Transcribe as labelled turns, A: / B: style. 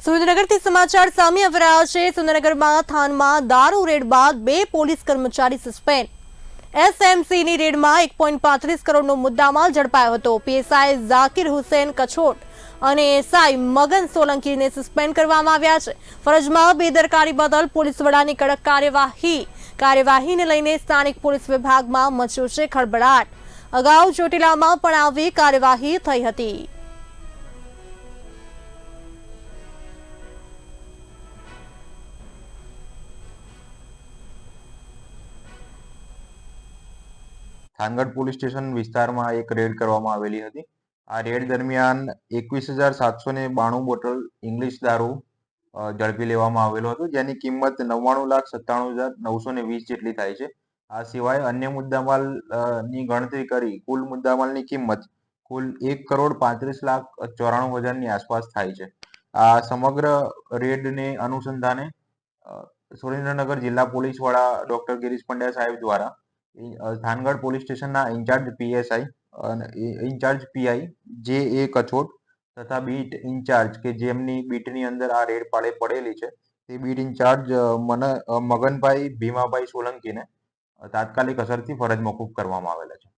A: સુરેન્દ્રનગરથી સમાચાર સામે આવી રહ્યા છે। સુરેન્દ્રનગરમાં થાનમાં દારૂ રેડ બાદ 2 પોલીસ કર્મચારી સસ્પેન્ડ। એસએમસીની રેડમાં 1.35 કરોડનો મુદ્દામાલ ઝડપાયો હતો। પીએસઆઈ ઝાકીર હુસેન કછોટ અને એસઆઈ મગન સોલંકીને સસ્પેન્ડ કરવામાં આવ્યા છે। ફરજમાં બેદરકારી બદલ પોલીસ વડાની કડક કાર્યવાહીને લઈને સ્થાનિક પોલીસ વિભાગમાં મચ્યો છે ખળભળાટ। અગાઉ ચોટીલામાં પણ આવી કાર્યવાહી થઈ હતી।
B: થાનગઢ પોલીસ સ્ટેશન વિસ્તારમાં એક રેડ કરવામાં આવેલી હતી। આ રેડ દરમિયાન 21,792 બોટલ ઇંગ્લિશ દારૂ ઝડપી લેવામાં આવેલો હતો, જેની કિંમત 99,97,920 જેટલી થાય છે। આ સિવાય અન્ય મુદ્દામાલ ની ગણતરી કરી કુલ મુદ્દામાલની કિંમત કુલ 1,35,94,000ની આસપાસ થાય છે। આ સમગ્ર રેડને અનુસંધાને સુરેન્દ્રનગર જિલ્લા પોલીસ વડા ડોક્ટર ગિરીશ પંડ્યા સાહેબ દ્વારા થાનગઢ પોલીસ સ્ટેશનના ઇન્ચાર્જ પીએસઆઈ અને ઇન્ચાર્જ પીઆઈ જે એ કછોટ તથા બીટ ઇન્ચાર્જ કે જેમની બીટની અંદર આ રેડ પડેલી છે તે બીટ ઇન્ચાર્જ મગનભાઈ ભીમાભાઈ સોલંકીને તાત્કાલિક અસરથી ફરજ મોકૂફ કરવામાં આવેલા છે।